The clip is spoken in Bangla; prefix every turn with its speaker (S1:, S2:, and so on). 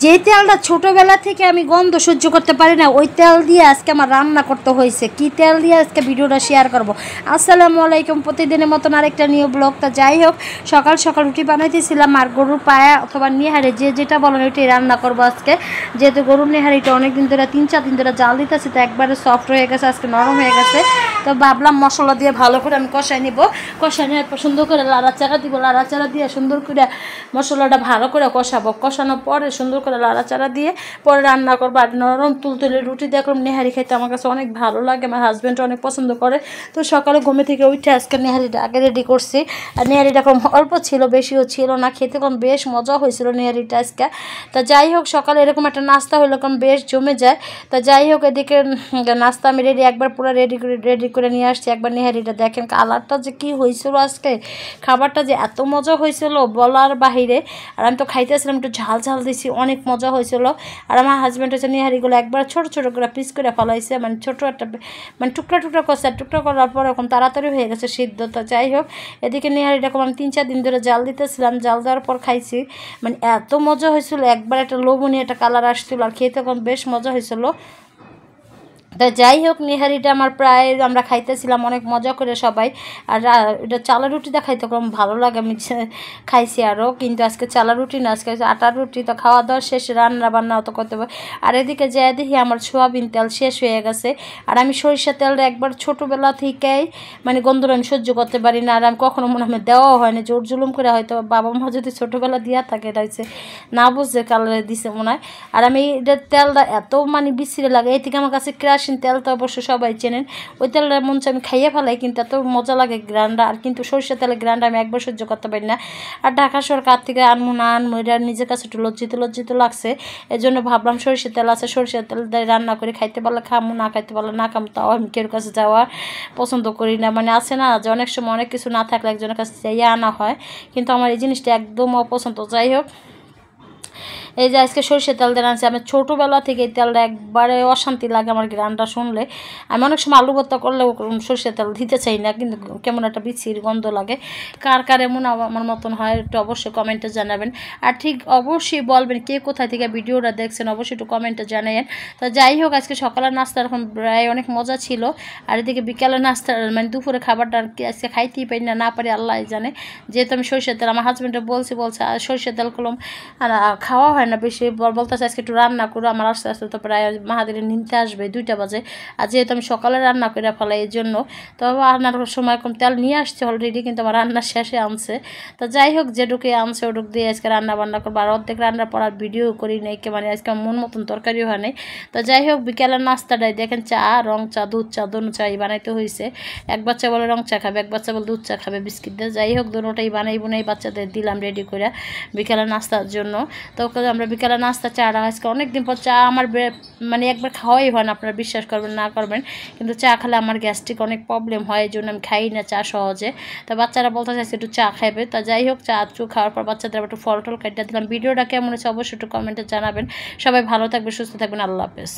S1: যে তেলটা ছোটোবেলা থেকে আমি গন্ধ সহ্য করতে পারি না, ওই তেল দিয়ে আজকে আমার রান্না করতে হয়েছে। কি তেল দিয়ে আজকে ভিডিওটা শেয়ার করব। আসসালামু আলাইকুম, প্রতিদিনের মতন আরেকটা নিউ ব্লগ। তা যাই হোক, সকাল সকাল রুটি বানাইতেছিলাম আর গরুর পায়া অথবা নিহারে যে যেটা বলেন ওইটাই রান্না করবো আজকে। যেহেতু গরুর নিহারিটা অনেকদিন ধরে 3-4 দিন ধরে জাল দিতেছে, তো একবারে সফট হয়ে গেছে, আজকে নরম হয়ে গেছে। তো ভাবলাম মশলা দিয়ে ভালো করে আমি কষাই নিব। কষাই নিয়ে সুন্দর করে লাড়াচাড়া দিব, লাড়াচাড়া দিয়ে সুন্দর করে মশলাটা ভালো করে কষাবো। কষানোর পরে সুন্দর করে লাড়াচাড়া দিয়ে পরে রান্না করবো। আর নরম তুলতুলে রুটি দেখলাম নেহারি খেতে আমার কাছে অনেক ভালো লাগে, আমার হাজব্যান্ড অনেক পছন্দ করে। তো সকালে ঘুমে থেকে উঠে আজকে নেহারিটা আগে রেডি করছি। আর নেহারিটা কম অল্প ছিল, বেশিও ছিল না, খেতে কম বেশ মজা হয়েছিল নেহারিটা আজকে। তা যাই হোক, সকালে এরকম একটা নাস্তা হইলে কম বেশ জমে যায়। তা যাই হোক, এদিকে নাস্তা আমি রেডি একবার পুরো রেডি করে নিয়ে আসছি। একবার নেহারিটা দেখেন কালারটা যে কী হয়েছিল আজকে, খাবারটা যে এত মজা হয়েছিল বলার বাহিরে। আর আমি তো খাইতেছিলাম, একটু ঝাল ঝাল দিছি, অনেক মজা হয়েছিল। আর আমার হাজব্যান্ড হচ্ছে নিহারিগুলো একবার ছোটো ছোটো করে পিস করে ফেলাইছে, মানে ছোটো একটা মানে টুকরা টুকরা করছে। টুকরা করার পর এরকম তাড়াতাড়ি হয়ে গেছে সিদ্ধ। তো যাই হোক, এদিকে নিহারিটা আমি 3-4 দিন ধরে জাল দিতেছিলাম, জাল দেওয়ার পর খাইছি, মানে এত মজা হয়েছিল। একবার একটা লোভনীয় একটা কালার আসছিল আর খেতে বেশ মজা হয়েছিল। তা যাই হোক, নিহারিটা আমার প্রায় আমরা খাইতেছিলাম অনেক মজা করে সবাই। আর এটা চালা রুটিটা খাইতে খুব ভালো লাগে, আমি খাইছি আরও। কিন্তু আজকে চালা রুটি না, আজকে আটার রুটি। তো খাওয়া দাওয়া শেষে রান্না বান্না অত করতে হবে। আর এদিকে যাই দেখি আমার সোয়াবিন তেল শেষ হয়ে গেছে। আর আমি সরিষার তেলটা একবার ছোটোবেলা থেকেই মানে গন্ধটা আমি সহ্য করতে পারি না। আর আমি কখনো মনে হয় দেওয়াও হয় না, জোর জুলুম করে হয়তো বাবা মা যদি ছোটোবেলা দিয়া থাকে, এটা হচ্ছে না বুঝছে কালারে দিছে মনে হয়। আর আমি এটা তেলটা এত মানে বিশ্রী লাগে, এই থেকে আমার কাছে কেরাসিন তেল তো অবশ্য সবাই চেনেন, ওই তেলটার মন আমি খাইয়ে ফেলাই, কিন্তু এত মজা লাগে গ্রান্ডা। আর কিন্তু সরিষার তেলের গ্রান্ডা আমি একবার সহ্য করতে পারি না। আর ঢাকা সরকার থেকে আনবো না আনবো, এটা নিজের কাছে একটু লজ্জিত লাগছে। এই জন্য ভাবলাম সরিষার তেল আছে, সরিষার তেল দিয়ে রান্না করে খাইতে পারলে খামো, না খাইতে পারলে না খামো। তাও আমি কেউ কাছে যাওয়া পছন্দ করি না। মানে আছে না যে অনেক সময় অনেক কিছু না থাকলে একজনের কাছে চাইয়ে আনা হয়, কিন্তু আমার এই জিনিসটা একদম অপছন্দ। যাই হোক, এই যে আজকে সরষের তেল দিয়ে আনছি। আমার ছোটোবেলা থেকে এই তেলটা একবারে অশান্তি লাগে আমার গ্রানটা শুনলে। আমি অনেক সময় আলু ভর্তা করলেও সরষের তেল দিতে চাই না, কিন্তু কেমন একটা বিচ্ছির গন্ধ লাগে। কার কার এমন আমার মতন হয় একটু অবশ্যই কমেন্টে জানাবেন। আর ঠিক অবশ্যই বলবেন কে কোথায় থেকে ভিডিওটা দেখছেন, অবশ্যই একটু কমেন্টে জানাবেন। তো যাই হোক, আজকে সকালের নাস্তা এরকম প্রায় অনেক মজা ছিল। আর এদিকে বিকালের নাস্তা মানে দুপুরে খাবারটা আজকে খাইতেই পারি না পারি আল্লাহ জানে। যেহেতু আমি সরষের তেল, আমার হাজব্যান্ডে বলছে আর সরষের তেল করলাম আর খাওয়া হয় না বেশি, বলতেছে আজকে একটু রান্না করো। আমার আস্তে আস্তে তো প্রায় মাহাদিরে নিতে আসবে 2টা বাজে। আর যেহেতু আমি সকালে রান্না করে ফেলাই, এই জন্য তো রান্নার সময় কম তেল নিয়ে আসছে অলরেডি, কিন্তু আমার রান্নার শেষে আনছে। তো যাই হোক, যেটুকু আনছে ওটুক দিয়ে আজকে রান্না বান্না করবো। আর অর্ধেক রান্নার পর আর ভিডিও করি নাই, মানে আজকে মন মতন তরকারিও হয় নাই। তো যাই হোক, বিকেলের নাস্তাটাই দেখেন চা, রং চা, দুধ চা, দোনো চাই বানাইতে হয়েছে। এক বাচ্চা বলে রং চা খাবে, এক বাচ্চা বলে দুধ চা খাবে বিস্কিট দিয়ে। যাই হোক, দোনোটাই বানাইবো না, এই বাচ্চাদের দিলাম রেডি করে বিকেলের নাস্তার জন্য। তো আমরা বিকেলে নাস্তা চাটা আজকে অনেকদিন পর চা আমার মানে একবার খাওয়াই হয় না, আপনারা বিশ্বাস করবেন না করবেন, কিন্তু চা খেলে আমার গ্যাস্ট্রিক অনেক প্রবলেম হয়, এই জন্য আমি খাই না চা সহজে। তো বাচ্চারা বলতে চাইছে একটু চা খাইবে। তা যাই হোক, চা খাওয়ার পর বাচ্চাদের একটু ফল টল কেটে দিলাম। ভিডিওটা কেমন হচ্ছে অবশ্যই একটু কমেন্টে জানাবেন। সবাই ভালো থাকবে, সুস্থ থাকবেন, আল্লাহ হাফেজ।